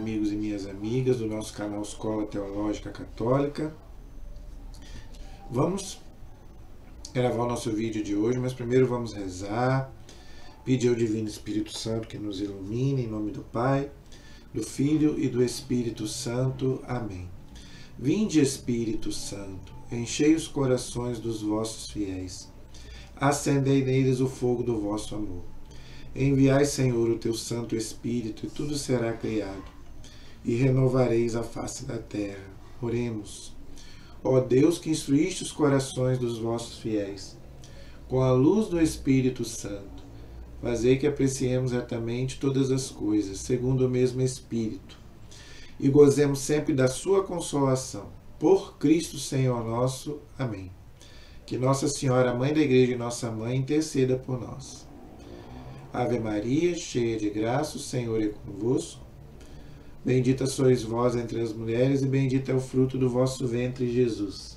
amigos e minhas amigas do nosso canal Escola Teológica Católica. Vamos gravar o nosso vídeo de hoje, mas primeiro vamos rezar, pedir ao Divino Espírito Santo que nos ilumine, em nome do Pai, do Filho e do Espírito Santo. Amém. Vinde, Espírito Santo, enchei os corações dos vossos fiéis, acendei neles o fogo do vosso amor. Enviai, Senhor, o teu Santo Espírito, e tudo será criado, e renovareis a face da terra. Oremos. Ó Deus, que instruíste os corações dos vossos fiéis, com a luz do Espírito Santo, fazei que apreciemos retamente todas as coisas, segundo o mesmo Espírito, e gozemos sempre da sua consolação. Por Cristo Senhor nosso. Amém. Que Nossa Senhora, Mãe da Igreja e nossa Mãe, interceda por nós. Ave Maria, cheia de graça, o Senhor é convosco. Bendita sois vós entre as mulheres, e bendito é o fruto do vosso ventre, Jesus.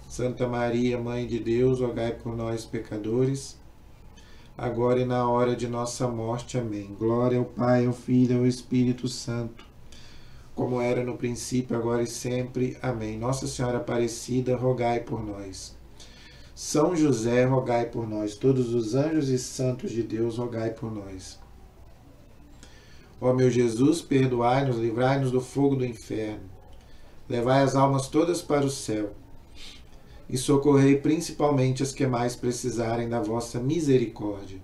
Santa Maria, Mãe de Deus, rogai por nós, pecadores, agora e na hora de nossa morte. Amém. Glória ao Pai, ao Filho e ao Espírito Santo, como era no princípio, agora e sempre. Amém. Nossa Senhora Aparecida, rogai por nós. São José, rogai por nós. Todos os anjos e santos de Deus, rogai por nós. Ó meu Jesus, perdoai-nos, livrai-nos do fogo do inferno. Levai as almas todas para o céu e socorrei principalmente as que mais precisarem da vossa misericórdia.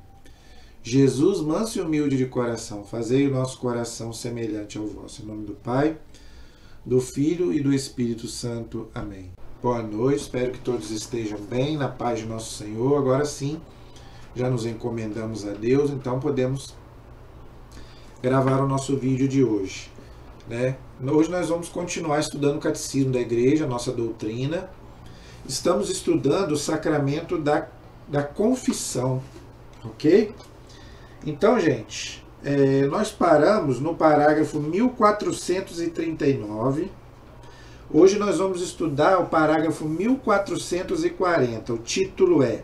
Jesus, manso e humilde de coração, fazei o nosso coração semelhante ao vosso. Em nome do Pai, do Filho e do Espírito Santo. Amém. Boa noite, espero que todos estejam bem, na paz de nosso Senhor. Agora sim, já nos encomendamos a Deus, então podemos gravar o nosso vídeo de hoje, né? Hoje nós vamos continuar estudando o Catecismo da Igreja, a nossa doutrina. Estamos estudando o sacramento da confissão, ok? Então, gente, nós paramos no parágrafo 1439. Hoje nós vamos estudar o parágrafo 1440. O título é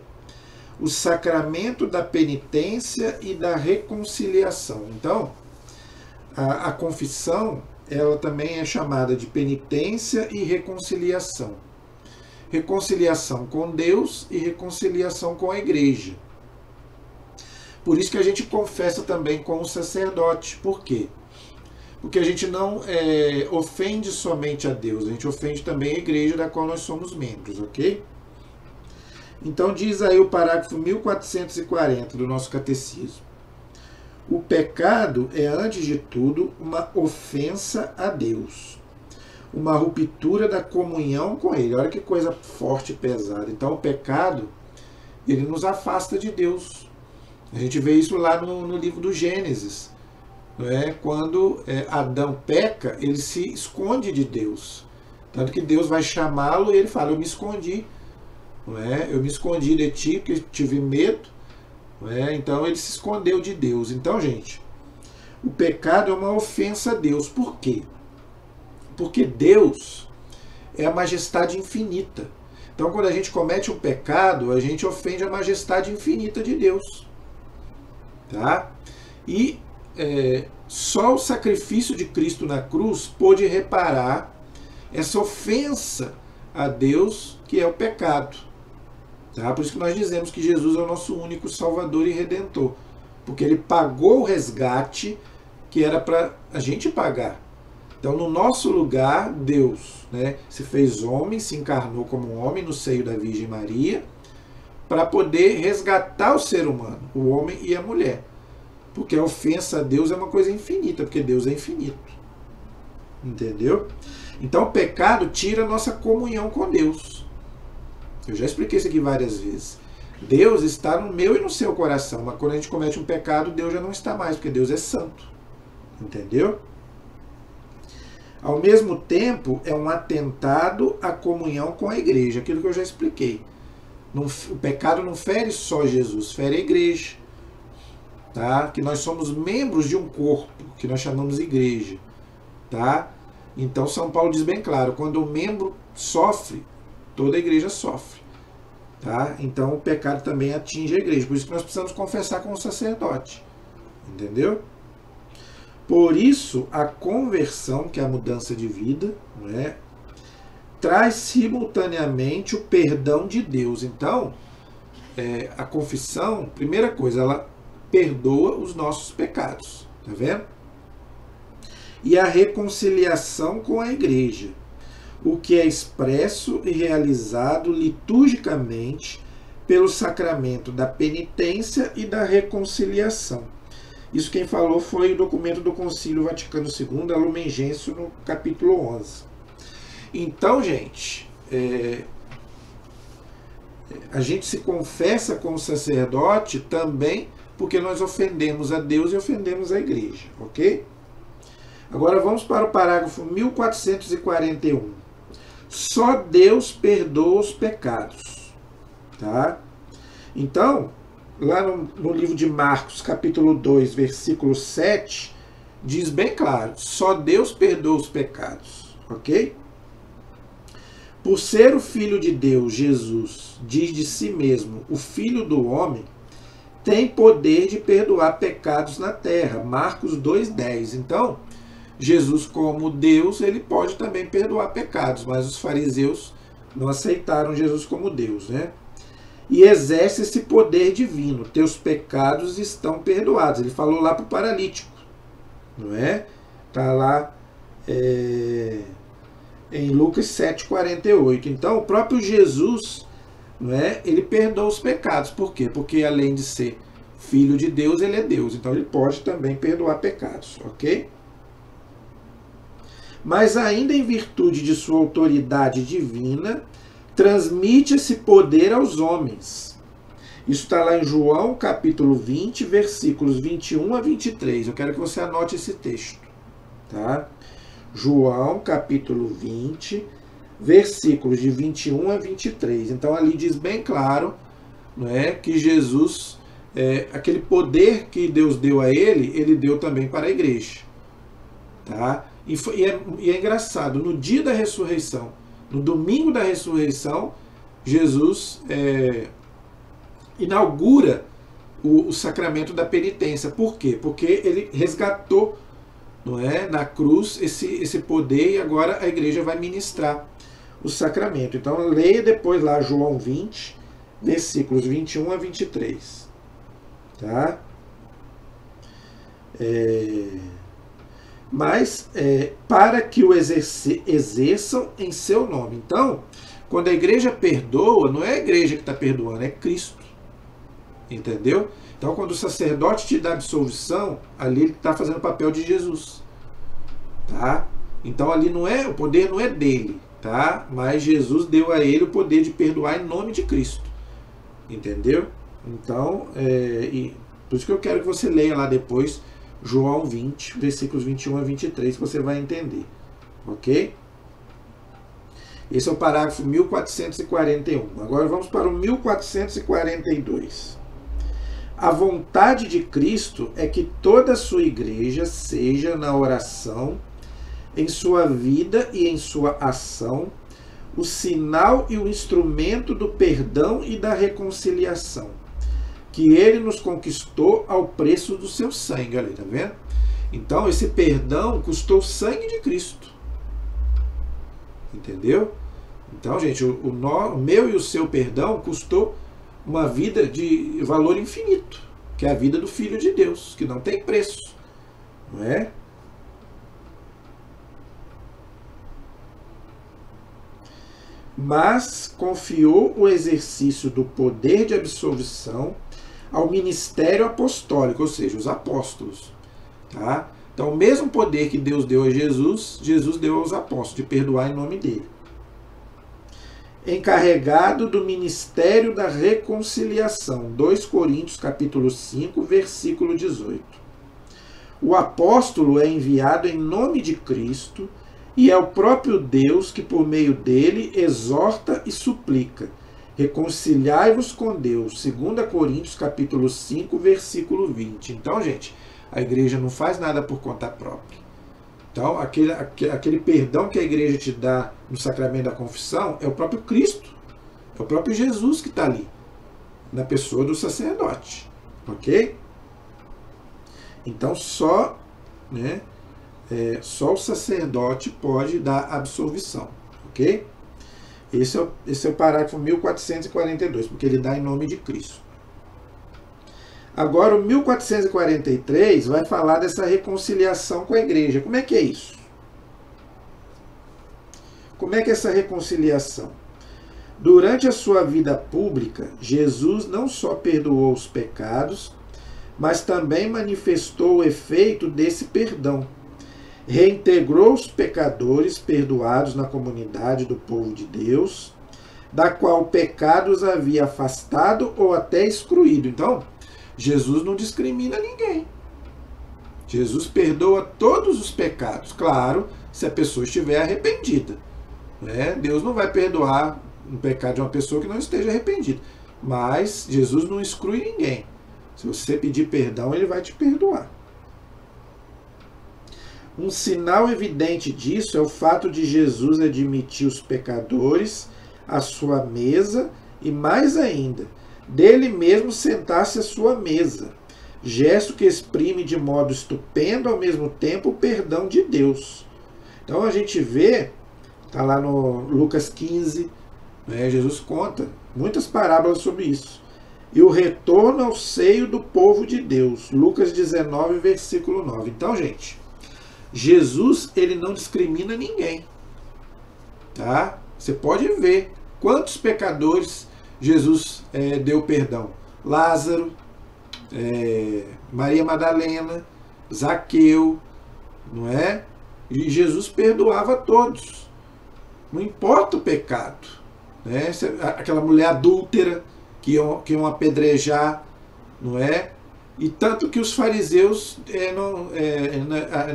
O Sacramento da Penitência e da Reconciliação. Então, a confissão, ela também é chamada de penitência e reconciliação. Reconciliação com Deus e reconciliação com a Igreja. Por isso que a gente confessa também com o sacerdote. Por quê? Porque a gente não ofende somente a Deus, a gente ofende também a Igreja da qual nós somos membros, ok? Então diz aí o parágrafo 1440 do nosso catecismo. O pecado é, antes de tudo, uma ofensa a Deus, uma ruptura da comunhão com Ele. Olha que coisa forte e pesada. Então o pecado, ele nos afasta de Deus. A gente vê isso lá no livro do Gênesis. Quando Adão peca, ele se esconde de Deus. Tanto que Deus vai chamá-lo e ele fala, eu me escondi. Eu me escondi de ti porque tive medo. Então ele se escondeu de Deus. Então, gente, o pecado é uma ofensa a Deus. Por quê? Porque Deus é a majestade infinita. Então, quando a gente comete um pecado, a gente ofende a majestade infinita de Deus. Tá? E só o sacrifício de Cristo na cruz pôde reparar essa ofensa a Deus, que é o pecado. Tá? Por isso que nós dizemos que Jesus é o nosso único Salvador e Redentor, porque Ele pagou o resgate que era para a gente pagar. Então, no nosso lugar, Deus se fez homem, se encarnou como um homem no seio da Virgem Maria, para poder resgatar o ser humano, o homem e a mulher. Porque a ofensa a Deus é uma coisa infinita, porque Deus é infinito. Entendeu? Então o pecado tira a nossa comunhão com Deus. Eu já expliquei isso aqui várias vezes. Deus está no meu e no seu coração, mas quando a gente comete um pecado, Deus já não está mais, porque Deus é santo. Entendeu? Ao mesmo tempo, é um atentado à comunhão com a igreja, aquilo que eu já expliquei. O pecado não fere só Jesus, fere a igreja. Tá? Que nós somos membros de um corpo, que nós chamamos igreja. Tá? Então São Paulo diz bem claro, quando o membro sofre, toda a igreja sofre. Tá? Então o pecado também atinge a igreja, por isso que nós precisamos confessar com o sacerdote. Entendeu? Por isso, a conversão, que é a mudança de vida, não é, traz simultaneamente o perdão de Deus. Então, a confissão, primeira coisa, ela perdoa os nossos pecados, tá vendo? E a reconciliação com a igreja, o que é expresso e realizado liturgicamente pelo sacramento da penitência e da reconciliação. Isso quem falou foi o documento do Concílio Vaticano II, a Lumen Gentium, no capítulo 11. Então, gente, a gente se confessa com o sacerdote também porque nós ofendemos a Deus e ofendemos a igreja, ok? Agora vamos para o parágrafo 1441. Só Deus perdoa os pecados, tá? Então, lá no livro de Marcos, capítulo 2, versículo 7, diz bem claro, só Deus perdoa os pecados, ok? Por ser o Filho de Deus, Jesus diz de si mesmo, o Filho do Homem, tem poder de perdoar pecados na terra. Marcos 2,10. Então, Jesus, como Deus, ele pode também perdoar pecados, mas os fariseus não aceitaram Jesus como Deus, né? E exerce esse poder divino. Teus pecados estão perdoados. Ele falou lá para o paralítico, não é? Está lá em Lucas 7,48. Então, o próprio Jesus, não é? Ele perdoa os pecados. Por quê? Porque além de ser filho de Deus, ele é Deus. Então, ele pode também perdoar pecados, ok? Mas ainda em virtude de sua autoridade divina, transmite esse poder aos homens. Isso está lá em João, capítulo 20, versículos 21 a 23. Eu quero que você anote esse texto, tá? João, capítulo 20, versículos de 21 a 23. Então, ali diz bem claro, não é, que Jesus, aquele poder que Deus deu a ele deu também para a igreja, tá? E é engraçado, no dia da ressurreição, no domingo da ressurreição, Jesus inaugura o sacramento da penitência. Por quê? Porque ele resgatou, não é, na cruz esse poder, e agora a igreja vai ministrar o sacramento. Então leia depois lá João 20, versículos 21 a 23. Tá? Mas para que o exerçam em seu nome. Então, quando a igreja perdoa, não é a igreja que está perdoando, é Cristo. Entendeu? Então, quando o sacerdote te dá absolvição, ali ele está fazendo o papel de Jesus. Tá? Então, ali o poder não é dele, tá? Mas Jesus deu a ele o poder de perdoar em nome de Cristo. Entendeu? Então, por isso que eu quero que você leia lá depois João 20, versículos 21 a 23, que você vai entender. Ok? Esse é o parágrafo 1441. Agora vamos para o 1442. A vontade de Cristo é que toda a sua igreja seja na oração, em sua vida e em sua ação, o sinal e o instrumento do perdão e da reconciliação, que ele nos conquistou ao preço do seu sangue. Olha aí, tá vendo? Então, esse perdão custou o sangue de Cristo. Entendeu? Então, gente, o meu e o seu perdão custou uma vida de valor infinito, que é a vida do Filho de Deus, que não tem preço. Não é? Mas confiou o exercício do poder de absolvição ao ministério apostólico, ou seja, os apóstolos. Tá? Então, o mesmo poder que Deus deu a Jesus, Jesus deu aos apóstolos, de perdoar em nome dele. Encarregado do ministério da reconciliação, 2 Coríntios capítulo 5, versículo 18. O apóstolo é enviado em nome de Cristo e é o próprio Deus que, por meio dele, exorta e suplica. Reconciliai-vos com Deus, 2 Coríntios capítulo 5, versículo 20. Então, gente, a igreja não faz nada por conta própria. Então, aquele perdão que a igreja te dá no sacramento da confissão é o próprio Cristo, é o próprio Jesus que está ali, na pessoa do sacerdote. Ok? Então, só, né, só o sacerdote pode dar absolvição, ok? Esse é o parágrafo 1442, porque ele dá em nome de Cristo. Agora o 1443 vai falar dessa reconciliação com a igreja. Como é que é isso? Como é que é essa reconciliação? Durante a sua vida pública, Jesus não só perdoou os pecados, mas também manifestou o efeito desse perdão. Reintegrou os pecadores perdoados na comunidade do povo de Deus, da qual o pecado os havia afastado ou até excluído. Então, Jesus não discrimina ninguém. Jesus perdoa todos os pecados, claro, se a pessoa estiver arrependida. Deus não vai perdoar um pecado de uma pessoa que não esteja arrependida. Mas Jesus não exclui ninguém. Se você pedir perdão, ele vai te perdoar. Um sinal evidente disso é o fato de Jesus admitir os pecadores à sua mesa e, mais ainda, dele mesmo sentar-se à sua mesa, gesto que exprime de modo estupendo ao mesmo tempo o perdão de Deus. Então a gente vê, está lá no Lucas 15, Jesus conta muitas parábolas sobre isso. E o retorno ao seio do povo de Deus, Lucas 19, versículo 9. Então, gente, Jesus, ele não discrimina ninguém. Tá? Você pode ver quantos pecadores Jesus deu perdão. Lázaro, Maria Madalena, Zaqueu, não é? E Jesus perdoava todos. Não importa o pecado. Né? Aquela mulher adúltera que iam apedrejar, não é? E tanto que os fariseus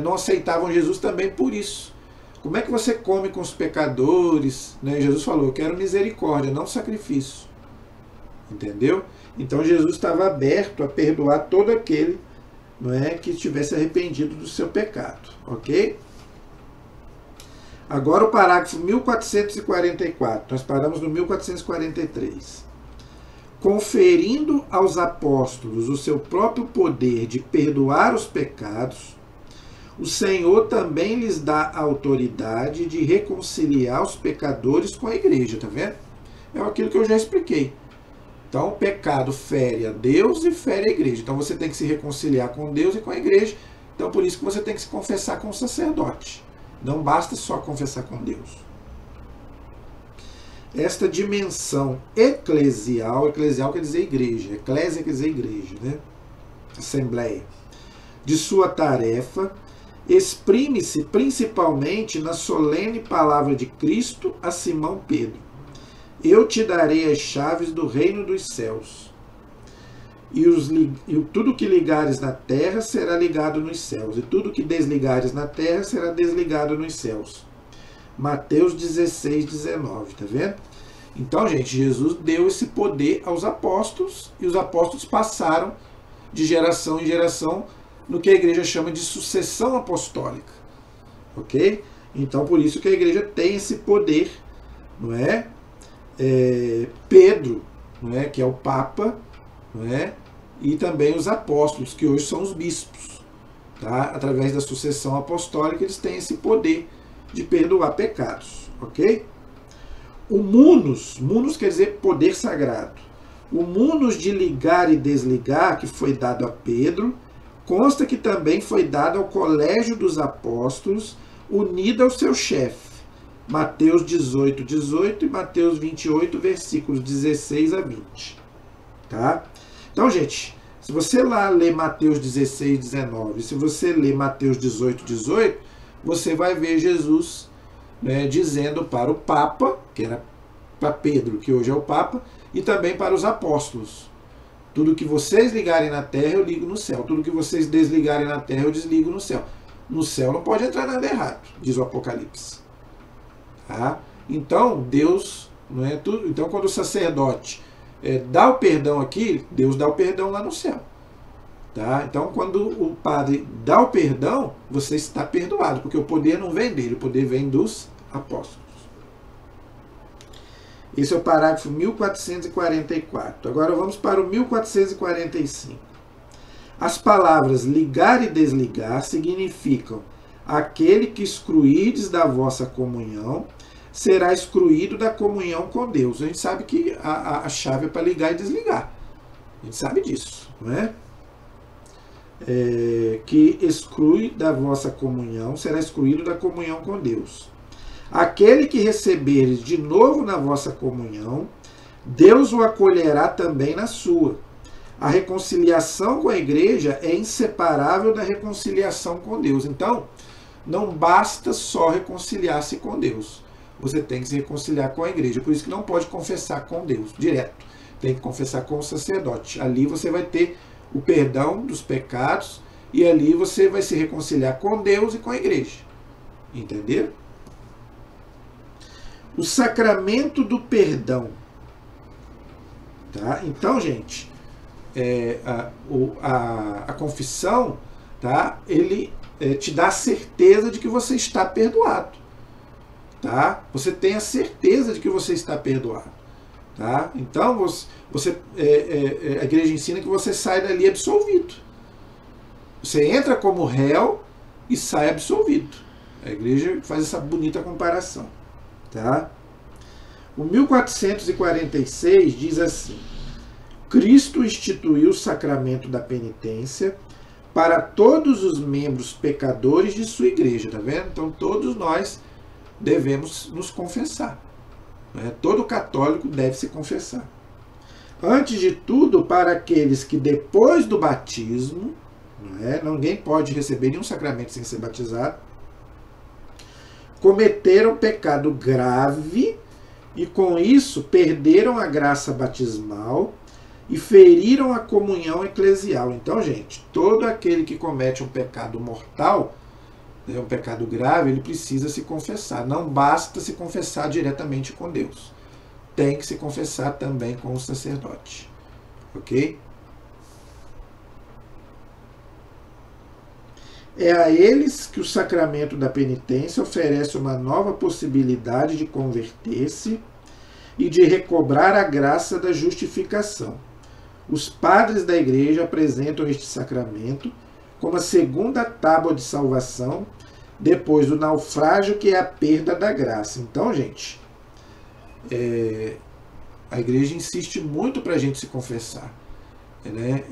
não aceitavam Jesus também por isso. Como é que você come com os pecadores? Né? Jesus falou, eu quero misericórdia, não sacrifício. Entendeu? Então Jesus estava aberto a perdoar todo aquele, não é, que estivesse arrependido do seu pecado. Ok? Agora o parágrafo 1444. Nós paramos no 1443. Conferindo aos apóstolos o seu próprio poder de perdoar os pecados, o Senhor também lhes dá a autoridade de reconciliar os pecadores com a igreja, tá vendo? É aquilo que eu já expliquei. Então, o pecado fere a Deus e fere a igreja. Então, você tem que se reconciliar com Deus e com a igreja. Então, por isso que você tem que se confessar com o sacerdote. Não basta só confessar com Deus. Esta dimensão eclesial quer dizer igreja, eclésia quer dizer igreja, né? Assembleia, de sua tarefa, exprime-se principalmente na solene palavra de Cristo a Simão Pedro: eu te darei as chaves do reino dos céus, e tudo que ligares na terra será ligado nos céus, e tudo que desligares na terra será desligado nos céus. Mateus 16, 19, tá vendo? Então, gente, Jesus deu esse poder aos apóstolos e os apóstolos passaram de geração em geração no que a igreja chama de sucessão apostólica. Ok? Então, por isso que a igreja tem esse poder, não é? Pedro, não é? Que é o Papa, não é? E também os apóstolos, que hoje são os bispos. Tá? Através da sucessão apostólica, eles têm esse poder de perdoar pecados, ok? O munus quer dizer poder sagrado. O munus de ligar e desligar, que foi dado a Pedro, consta que também foi dado ao colégio dos apóstolos, unido ao seu chefe. Mateus 18, 18 e Mateus 28, versículos 16 a 20. Tá? Então, gente, se você lá lê Mateus 16, 19, se você lê Mateus 18, 18, você vai ver Jesus, né, dizendo para o Papa, que era para Pedro, que hoje é o Papa, e também para os apóstolos: tudo que vocês ligarem na terra, eu ligo no céu. Tudo que vocês desligarem na terra, eu desligo no céu. No céu não pode entrar nada errado, diz o Apocalipse. Tá? Então, Deus, não é tudo. Então, quando o sacerdote dá o perdão aqui, Deus dá o perdão lá no céu. Tá? Então, quando o padre dá o perdão, você está perdoado, porque o poder não vem dele, o poder vem dos apóstolos. Esse é o parágrafo 1444. Agora vamos para o 1445. As palavras ligar e desligar significam aquele que excluídes da vossa comunhão será excluído da comunhão com Deus. A gente sabe que a chave é para ligar e desligar. A gente sabe disso, não é? Que exclui da vossa comunhão será excluído da comunhão com Deus. Aquele que receberes de novo na vossa comunhão, Deus o acolherá também na sua. A reconciliação com a igreja é inseparável da reconciliação com Deus. Então, não basta só reconciliar-se com Deus. Você tem que se reconciliar com a igreja. Por isso que não pode confessar com Deus direto. Tem que confessar com o sacerdote. Ali você vai ter o perdão dos pecados e ali você vai se reconciliar com Deus e com a igreja. Entendeu? O sacramento do perdão. Tá? Então, gente, a confissão, tá? Ele te dá a certeza de que você está perdoado. Tá? Você tem a certeza de que você está perdoado. Tá? Então, a igreja ensina que você sai dali absolvido. Você entra como réu e sai absolvido. A igreja faz essa bonita comparação. Tá? O 1446 diz assim: Cristo instituiu o sacramento da penitência para todos os membros pecadores de sua igreja. Tá vendo? Então, todos nós devemos nos confessar. Todo católico deve se confessar. Antes de tudo, para aqueles que depois do batismo, ninguém pode receber nenhum sacramento sem ser batizado, cometeram pecado grave e com isso perderam a graça batismal e feriram a comunhão eclesial. Então, gente, todo aquele que comete um pecado mortal, um pecado grave, ele precisa se confessar. Não basta se confessar diretamente com Deus. Tem que se confessar também com o sacerdote. Ok? É a eles que o sacramento da penitência oferece uma nova possibilidade de converter-se e de recobrar a graça da justificação. Os padres da igreja apresentam este sacramento como a segunda tábua de salvação depois do naufrágio, que é a perda da graça. Então, gente, a igreja insiste muito para a gente se confessar.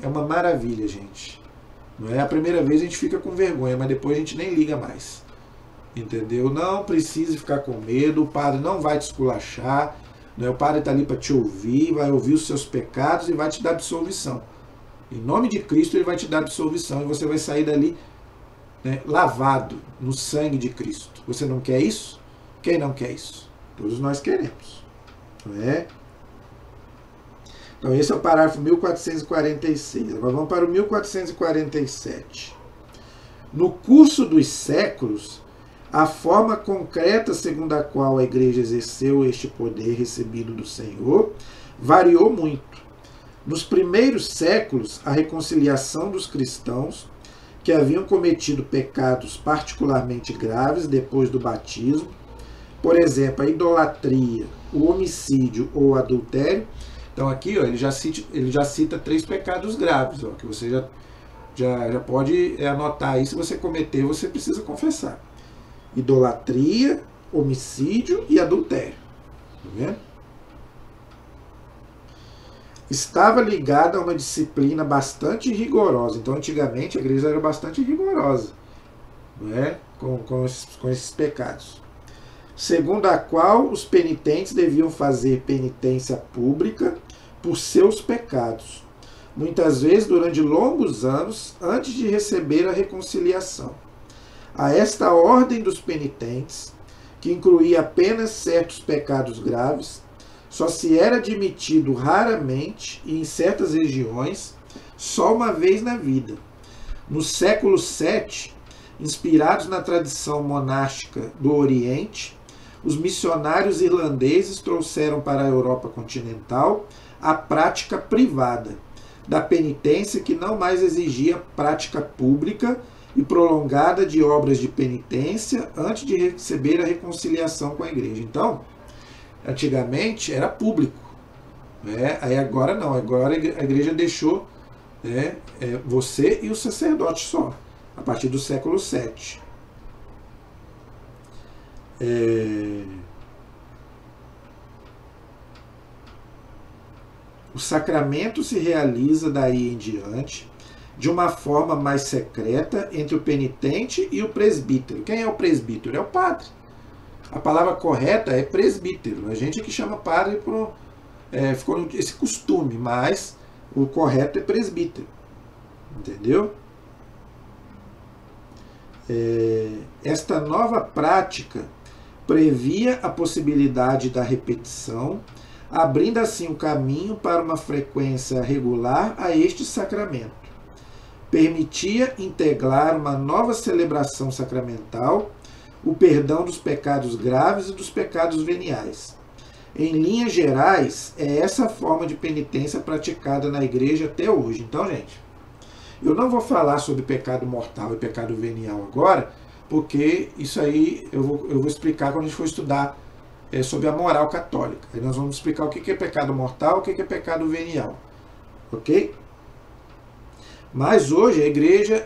É uma maravilha, gente. Não é a primeira vez a gente fica com vergonha, mas depois a gente nem liga mais. Entendeu? Não precisa ficar com medo, o padre não vai te esculachar, o padre está ali para te ouvir, vai ouvir os seus pecados e vai te dar absolvição. Em nome de Cristo ele vai te dar absolvição e você vai sair dali lavado no sangue de Cristo. Você não quer isso? Quem não quer isso? Todos nós queremos. Não é? Então esse é o parágrafo 1446. Agora vamos para o 1447. No curso dos séculos, a forma concreta segundo a qual a igreja exerceu este poder recebido do Senhor variou muito. Nos primeiros séculos, a reconciliação dos cristãos que haviam cometido pecados particularmente graves depois do batismo, por exemplo, a idolatria, o homicídio ou o adultério. Então aqui ele já cita 3 pecados graves, que você já pode anotar aí. Se você cometer, você precisa confessar. Idolatria, homicídio e adultério. Tá vendo? Estava ligada a uma disciplina bastante rigorosa. Então, antigamente, a igreja era bastante rigorosa, com esses pecados. Segundo a qual os penitentes deviam fazer penitência pública por seus pecados, muitas vezes durante longos anos, antes de receber a reconciliação. A esta ordem dos penitentes, que incluía apenas certos pecados graves, só se era admitido raramente e em certas regiões, só uma vez na vida. No século VII, inspirados na tradição monástica do Oriente, os missionários irlandeses trouxeram para a Europa continental a prática privada da penitência, que não mais exigia prática pública e prolongada de obras de penitência antes de receber a reconciliação com a igreja. Então, antigamente era público, aí agora não, agora a igreja deixou você e o sacerdote só, a partir do século VII. O sacramento se realiza daí em diante de uma forma mais secreta entre o penitente e o presbítero. Quem é o presbítero? É o padre. A palavra correta é presbítero. A gente que chama padre por ficou esse costume, mas o correto é presbítero. Entendeu? Esta nova prática previa a possibilidade da repetição, abrindo assim o caminho para uma frequência regular a este sacramento. Permitia integrar uma nova celebração sacramental, o perdão dos pecados graves e dos pecados veniais. Em linhas gerais, é essa forma de penitência praticada na igreja até hoje. Então, gente, eu não vou falar sobre pecado mortal e pecado venial agora, porque isso aí eu vou explicar quando a gente for estudar sobre a moral católica. Aí nós vamos explicar o que é pecado mortal e o que é pecado venial. Ok? Mas hoje a igreja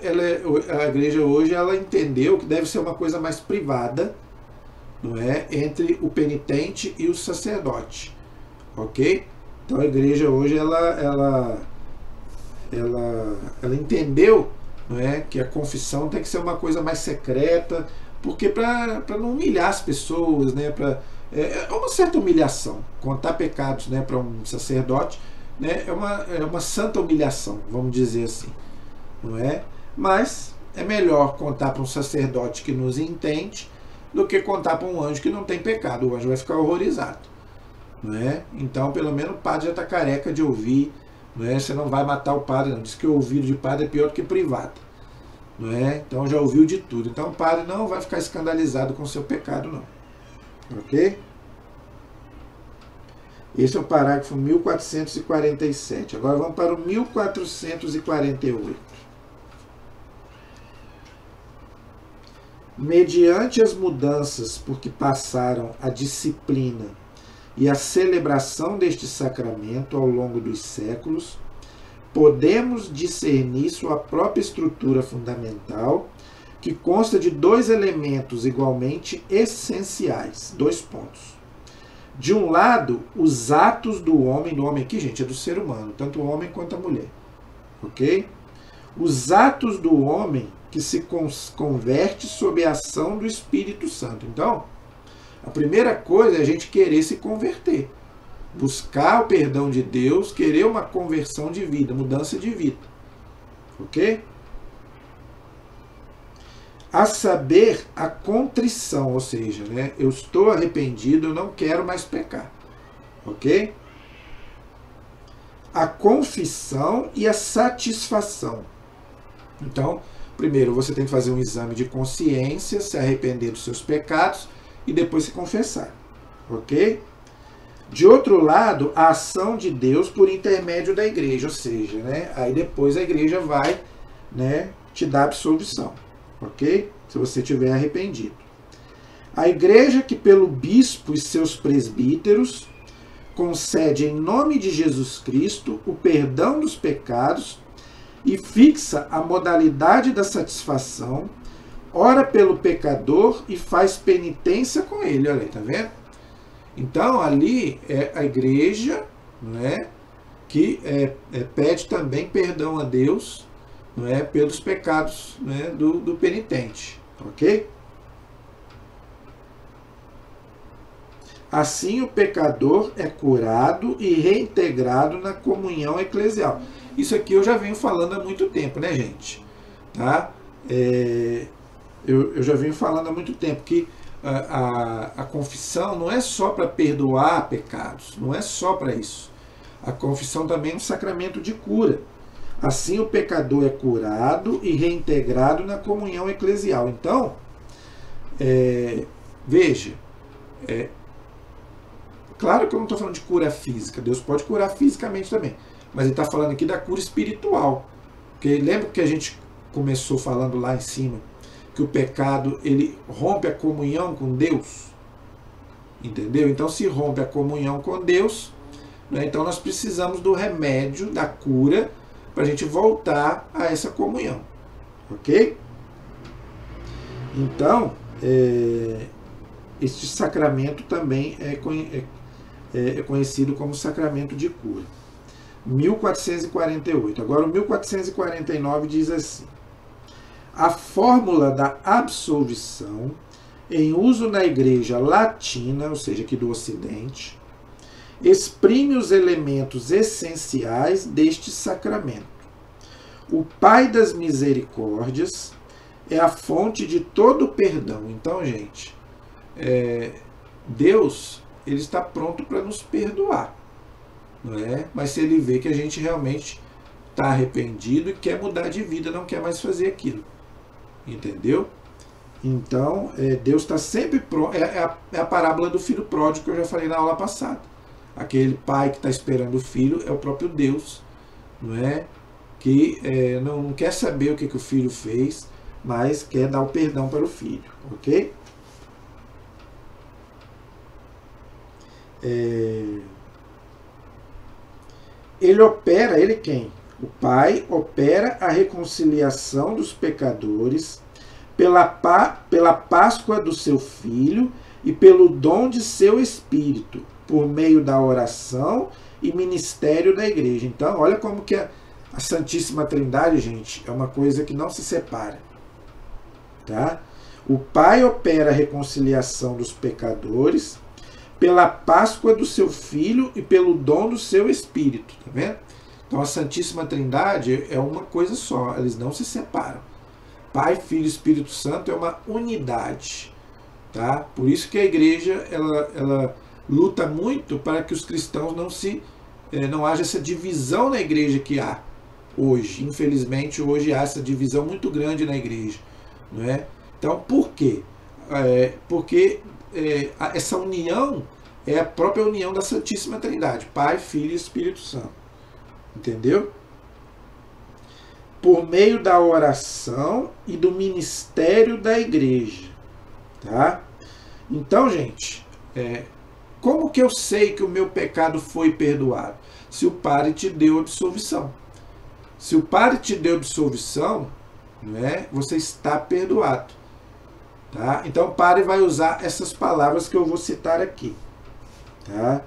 hoje ela entendeu que deve ser uma coisa mais privada, não é, entre o penitente e o sacerdote, ok? Então a igreja hoje ela entendeu, não é, que a confissão tem que ser uma coisa mais secreta, porque para não humilhar as pessoas, né, é uma certa humilhação. Contar pecados, né, para um sacerdote, né, é uma santa humilhação, vamos dizer assim, não é? Mas é melhor contar para um sacerdote que nos entende do que contar para um anjo que não tem pecado. O anjo vai ficar horrorizado, não é? Então, pelo menos o padre já está careca de ouvir, não é? Você não vai matar o padre, não. Diz que o ouvido de padre é pior do que privado, não é? Então já ouviu de tudo. Então o padre não vai ficar escandalizado com o seu pecado, não. Ok? Esse é o parágrafo 1447. Agora vamos para o 1448. Mediante as mudanças por que passaram a disciplina e a celebração deste sacramento ao longo dos séculos, podemos discernir sua própria estrutura fundamental, que consta de dois elementos igualmente essenciais. 2 pontos. De um lado, os atos do homem aqui, gente, é do ser humano, tanto o homem quanto a mulher. Ok? Os atos do homem que se converte sob a ação do Espírito Santo. Então, a primeira coisa é a gente querer se converter. Buscar o perdão de Deus, querer uma conversão de vida, mudança de vida. Ok? A saber, a contrição, ou seja, né, eu estou arrependido, eu não quero mais pecar. Ok? A confissão e a satisfação. Então, primeiro você tem que fazer um exame de consciência, se arrepender dos seus pecados e depois se confessar. Ok? De outro lado, a ação de Deus por intermédio da igreja, ou seja, né, aí depois a igreja vai, né, te dar absolvição. Ok? Se você tiver arrependido. A igreja que pelo bispo e seus presbíteros concede em nome de Jesus Cristo o perdão dos pecados e fixa a modalidade da satisfação, ora pelo pecador e faz penitência com ele. Olha aí, tá vendo? Então ali é a igreja, não é, que pede também perdão a Deus, não é, pelos pecados, né, do penitente. Ok? Assim o pecador é curado e reintegrado na comunhão eclesial. Isso aqui eu já venho falando há muito tempo, né, gente? Tá? Eu já venho falando há muito tempo que a confissão não é só para perdoar pecados, não é só para isso. A confissão também é um sacramento de cura. Assim o pecador é curado e reintegrado na comunhão eclesial. Então, veja, claro que eu não estou falando de cura física, Deus pode curar fisicamente também, mas ele está falando aqui da cura espiritual. Porque lembra que a gente começou falando lá em cima, que o pecado ele rompe a comunhão com Deus? Entendeu? Então se rompe a comunhão com Deus, né, então nós precisamos do remédio, da cura, para a gente voltar a essa comunhão. Ok? Então, este sacramento também é conhecido como sacramento de cura. 1448. Agora o 1449 diz assim: a fórmula da absolvição, em uso na Igreja Latina, ou seja, aqui do Ocidente, exprime os elementos essenciais deste sacramento. O Pai das Misericórdias é a fonte de todo o perdão. Então, gente, Deus, ele está pronto para nos perdoar, não é? Mas se ele vê que a gente realmente está arrependido e quer mudar de vida, não quer mais fazer aquilo, entendeu? Então, Deus está sempre pronto. É a parábola do filho pródigo que eu já falei na aula passada. Aquele pai que está esperando o filho é o próprio Deus, não é? Que não quer saber o que o filho fez, mas quer dar o perdão para o filho, ok? Ele quem? O Pai opera a reconciliação dos pecadores pela Páscoa do seu Filho e pelo dom de seu Espírito, por meio da oração e ministério da Igreja. Então, olha como que a Santíssima Trindade, gente, é uma coisa que não se separa. Tá? O Pai opera a reconciliação dos pecadores pela Páscoa do seu Filho e pelo dom do seu Espírito. Tá vendo? Então a Santíssima Trindade é uma coisa só, eles não se separam. Pai, Filho e Espírito Santo é uma unidade. Tá? Por isso que a Igreja ela luta muito para que os cristãos não haja essa divisão na Igreja que há hoje. Infelizmente, hoje há essa divisão muito grande na Igreja. Não é? Então, por quê? Porque essa união é a própria união da Santíssima Trindade, Pai, Filho e Espírito Santo. Entendeu? Por meio da oração e do ministério da Igreja. Tá? Então, gente, como que eu sei que o meu pecado foi perdoado? Se o Padre te deu absolvição. Se o Padre te deu absolvição, você está perdoado. Tá? Então o Padre vai usar essas palavras que eu vou citar aqui. Tá?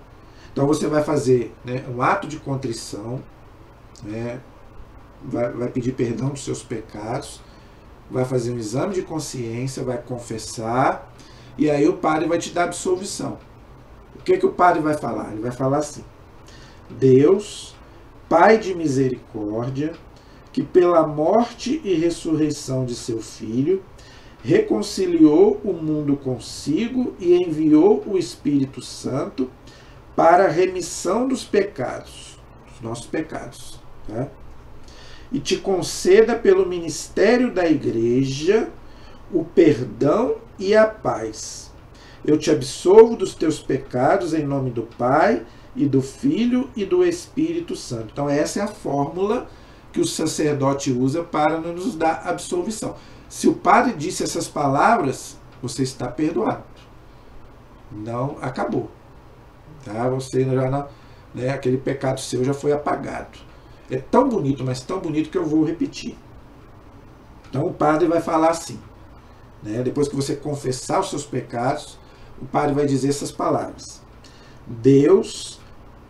Então você vai fazer um ato de contrição, vai pedir perdão dos seus pecados, vai fazer um exame de consciência, vai confessar, e aí o Padre vai te dar absolvição. O que o Padre vai falar? Ele vai falar assim: Deus, Pai de misericórdia, que pela morte e ressurreição de seu Filho, reconciliou o mundo consigo e enviou o Espírito Santo para a remissão dos pecados, dos nossos pecados, tá? E te conceda pelo ministério da Igreja o perdão e a paz. Eu te absolvo dos teus pecados em nome do Pai e do Filho e do Espírito Santo. Então essa é a fórmula que o sacerdote usa para nos dar absolvição. Se o padre disse essas palavras, você está perdoado. Não acabou. Tá? Você já não, aquele pecado seu já foi apagado. É tão bonito, mas tão bonito que eu vou repetir. Então o padre vai falar assim. Depois que você confessar os seus pecados, o padre vai dizer essas palavras: Deus,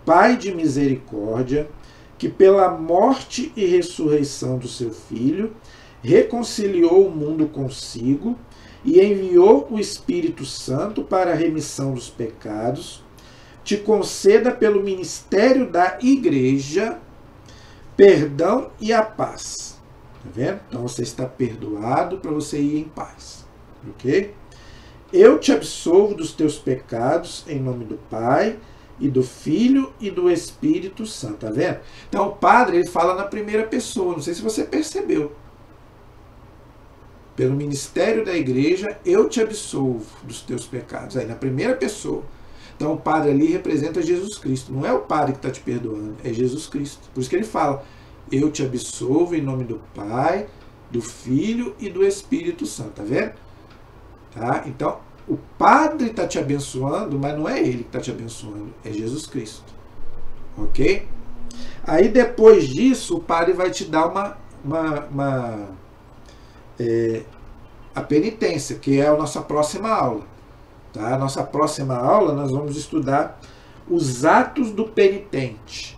Pai de misericórdia, que pela morte e ressurreição do seu Filho, reconciliou o mundo consigo e enviou o Espírito Santo para a remissão dos pecados, te conceda pelo ministério da Igreja perdão e a paz. Tá vendo? Então você está perdoado para você ir em paz. Ok? Eu te absolvo dos teus pecados em nome do Pai e do Filho e do Espírito Santo. Tá vendo? Então o padre ele fala na primeira pessoa. Não sei se você percebeu. Pelo ministério da Igreja, eu te absolvo dos teus pecados. Aí na primeira pessoa. Então o padre ali representa Jesus Cristo. Não é o padre que está te perdoando, é Jesus Cristo. Por isso que ele fala: eu te absolvo em nome do Pai, do Filho e do Espírito Santo. Tá vendo? Tá? Então, o padre está te abençoando, mas não é ele que está te abençoando, é Jesus Cristo. Ok? Aí depois disso, o padre vai te dar a penitência, que é a nossa próxima aula. Tá? Nossa próxima aula nós vamos estudar os atos do penitente.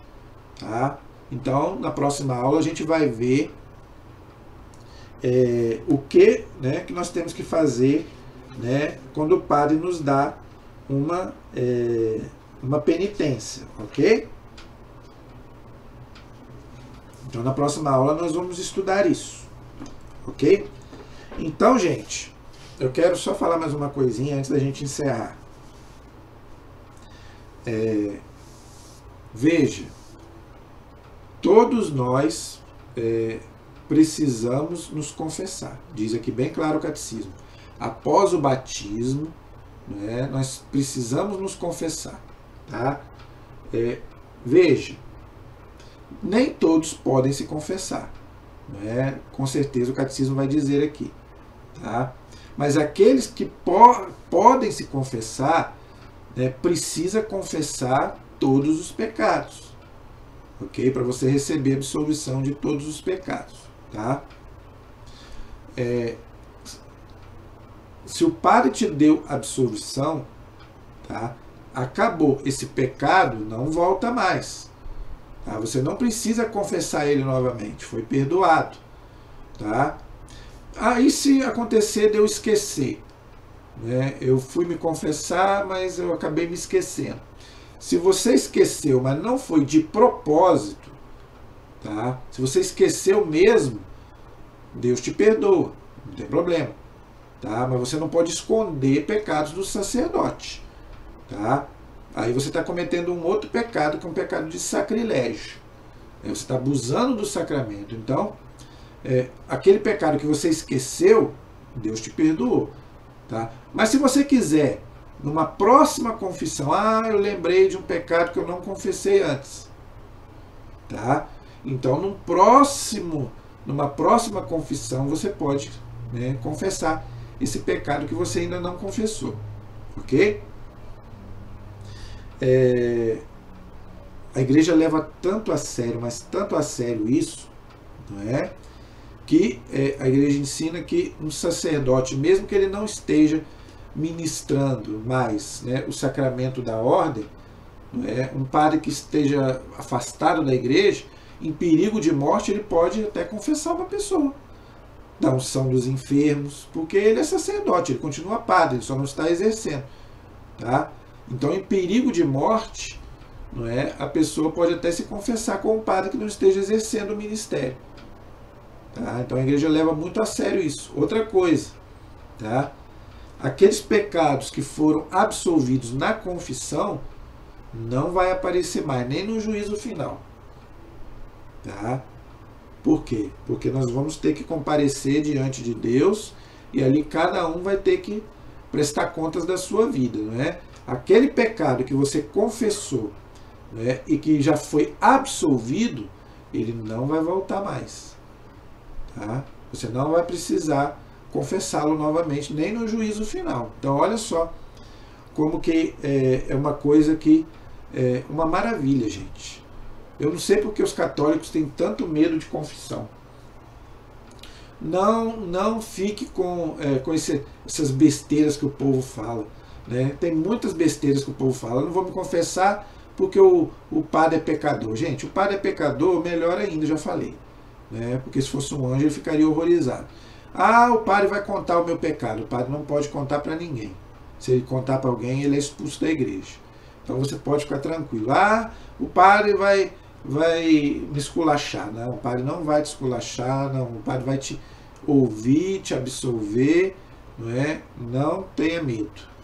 Tá? Então, na próxima aula a gente vai ver o que, né, que nós temos que fazer, né, quando o padre nos dá uma penitência, ok? Então, na próxima aula nós vamos estudar isso, ok? Então, gente, eu quero só falar mais uma coisinha antes da gente encerrar. Veja, todos nós precisamos nos confessar. Diz aqui bem claro o catecismo. Após o batismo, né, nós precisamos nos confessar. Tá? Veja, nem todos podem se confessar. Né? Com certeza o catecismo vai dizer aqui. Tá? Mas aqueles que podem se confessar, né, precisa confessar todos os pecados. Ok? Para você receber a absolvição de todos os pecados. Tá? Se o padre te deu absolvição, tá? Acabou. Esse pecado não volta mais. Tá? Você não precisa confessar ele novamente. Foi perdoado. Tá? Aí se acontecer de eu esquecer, né? Eu fui me confessar, mas eu acabei me esquecendo. Se você esqueceu, mas não foi de propósito, tá? Se você esqueceu mesmo, Deus te perdoa, não tem problema. Tá? Mas você não pode esconder pecados do sacerdote. Tá? Aí você está cometendo um outro pecado, que é um pecado de sacrilégio. Você está abusando do sacramento. Então, aquele pecado que você esqueceu, Deus te perdoou. Tá? Mas se você quiser, numa próxima confissão, eu lembrei de um pecado que eu não confessei antes. Tá? Então, numa próxima confissão, você pode, né, confessar esse pecado que você ainda não confessou. Ok? A igreja leva tanto a sério, mas tanto a sério isso, não é? Que a igreja ensina que um sacerdote, mesmo que ele não esteja ministrando mais, né, o sacramento da ordem, não é? Um padre que esteja afastado da igreja, em perigo de morte, ele pode até confessar uma pessoa, da unção dos enfermos, porque ele é sacerdote, ele continua padre, ele só não está exercendo. Tá? Então, em perigo de morte, não é? A pessoa pode até se confessar com um padre que não esteja exercendo o ministério. Tá? Então a igreja leva muito a sério isso. Outra coisa, tá? Aqueles pecados que foram absolvidos na confissão não vai aparecer mais, nem no juízo final. Tá? Por quê? Porque nós vamos ter que comparecer diante de Deus e ali cada um vai ter que prestar contas da sua vida. Não é? Aquele pecado que você confessou, não é? E que já foi absolvido, ele não vai voltar mais. Tá? Você não vai precisar confessá-lo novamente, nem no juízo final. Então olha só como que é uma coisa que é uma maravilha, gente. Eu não sei porque os católicos têm tanto medo de confissão. Não fique com essas besteiras que o povo fala. Né? Tem muitas besteiras que o povo fala. Eu não vou me confessar porque o padre é pecador. Gente, o padre é pecador, melhor ainda, já falei. Né? Porque se fosse um anjo ele ficaria horrorizado. O padre vai contar o meu pecado. O padre não pode contar para ninguém. Se ele contar para alguém, ele é expulso da igreja. Então você pode ficar tranquilo. O padre vai me esculachar. Não, o padre não vai te esculachar. Não, o padre vai te ouvir, te absolver. Não é? Não tenha medo.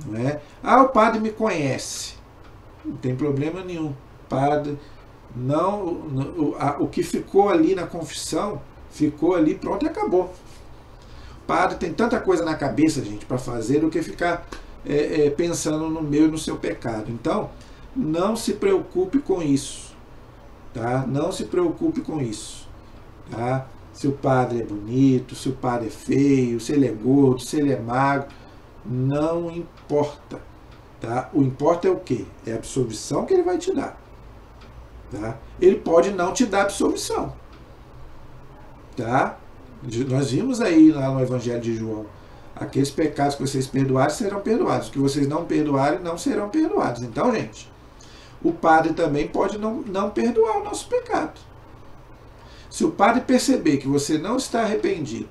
Não é? O padre me conhece. Não tem problema nenhum. O padre o que ficou ali na confissão, ficou ali, pronto e acabou. O padre tem tanta coisa na cabeça, gente, para fazer, do que ficar pensando no meu e no seu pecado. Então, não se preocupe com isso. Tá? Não se preocupe com isso. Tá? Se o padre é bonito, se o padre é feio, se ele é gordo, se ele é magro, não importa. Tá? O importa é o quê? É a absolvição que ele vai te dar. Tá? Ele pode não te dar absolvição. Tá? Nós vimos aí lá no Evangelho de João, Aqueles pecados que vocês perdoarem serão perdoados. Os que vocês não perdoarem não serão perdoados. Então, gente, o padre também pode não perdoar o nosso pecado. Se o padre perceber que você não está arrependido,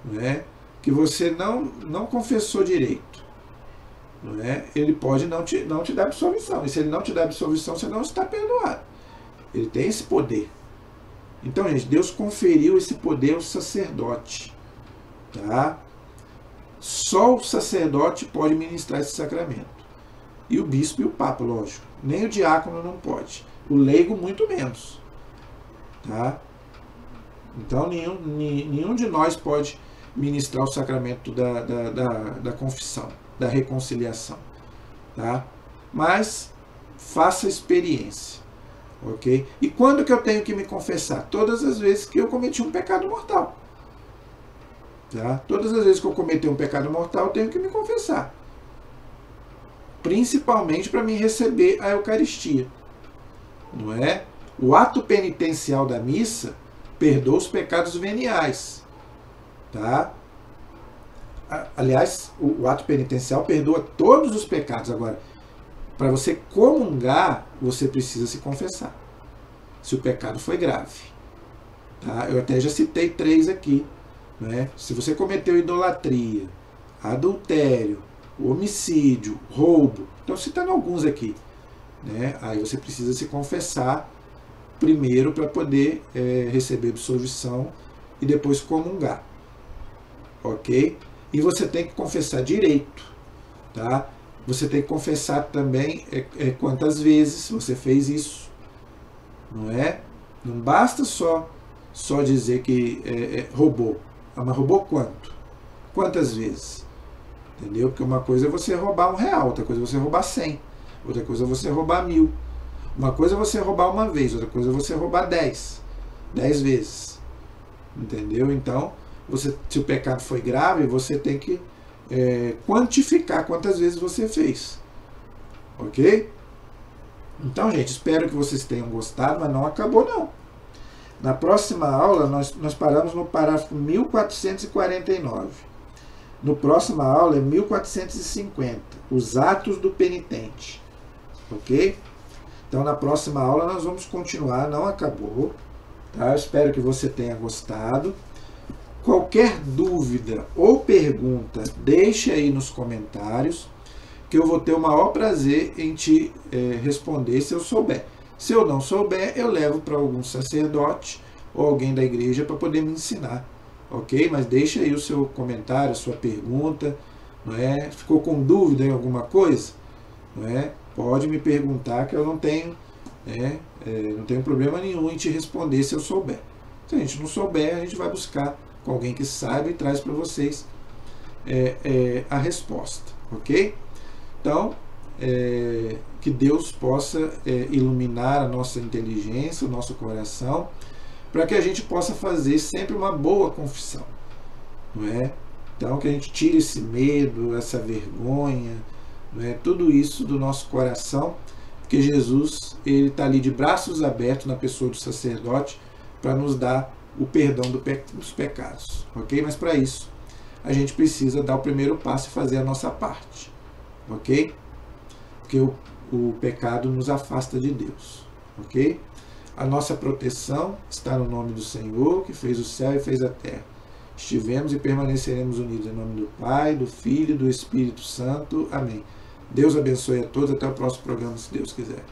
né, que você não confessou direito, né, ele pode não te dar absolvição. E se ele não te dá absolvição, você não está perdoado. Ele tem esse poder. Então, gente, Deus conferiu esse poder ao sacerdote. Tá? Só o sacerdote pode ministrar esse sacramento. E o bispo e o papa, lógico. Nem o diácono não pode. O leigo, muito menos. Tá? Então, nenhum de nós pode ministrar o sacramento da confissão, da reconciliação. Tá? Mas, faça a experiência. Ok? E quando que eu tenho que me confessar? Todas as vezes que eu cometi um pecado mortal. Tá? Todas as vezes que eu cometer um pecado mortal, eu tenho que me confessar. Principalmente para mim receber a Eucaristia. Não é? O ato penitencial da missa perdoa os pecados veniais. Tá? Aliás, o ato penitencial perdoa todos os pecados. Agora, para você comungar, você precisa se confessar. Se o pecado foi grave. Tá? Eu até já citei 3 aqui. Né? Se você cometeu idolatria, adultério, homicídio, roubo, estou citando alguns aqui, né? Aí você precisa se confessar primeiro para poder receber absolvição e depois comungar, ok? E você tem que confessar direito, tá? Você tem que confessar também quantas vezes você fez isso, não é? Não basta só dizer que roubou. Ah, mas roubou quanto? Quantas vezes? Entendeu? Porque uma coisa é você roubar R$1, outra coisa é você roubar 100, outra coisa é você roubar 1000. Uma coisa é você roubar uma vez, outra coisa é você roubar 10 vezes. Entendeu? Então, se o pecado foi grave, você tem que quantificar quantas vezes você fez. Ok? Então, gente, espero que vocês tenham gostado, mas não acabou não. Na próxima aula, nós paramos no parágrafo 1449. No próxima aula é 1450, os atos do penitente. Ok? Então, na próxima aula, nós vamos continuar, não acabou. Tá? Eu espero que você tenha gostado. Qualquer dúvida ou pergunta, deixe aí nos comentários, que eu vou ter o maior prazer em te responder se eu souber. Se eu não souber, eu levo para algum sacerdote ou alguém da igreja para poder me ensinar, ok? Mas deixa aí o seu comentário, a sua pergunta, não é? Ficou com dúvida em alguma coisa? Não é? Pode me perguntar que eu não tenho, não tenho problema nenhum em te responder se eu souber. Se a gente não souber, a gente vai buscar com alguém que saiba e traz para vocês a resposta, ok? Então, que Deus possa iluminar a nossa inteligência, o nosso coração, para que a gente possa fazer sempre uma boa confissão, não é? Então, que a gente tire esse medo, essa vergonha, não é? Tudo isso do nosso coração, porque Jesus, ele está ali de braços abertos na pessoa do sacerdote para nos dar o perdão dos pecados, ok? Mas para isso, a gente precisa dar o primeiro passo e fazer a nossa parte, ok? Porque o pecado nos afasta de Deus, ok? A nossa proteção está no nome do Senhor, que fez o céu e fez a terra. Estivemos e permaneceremos unidos em nome do Pai, do Filho e do Espírito Santo. Amém. Deus abençoe a todos. Até o próximo programa, se Deus quiser.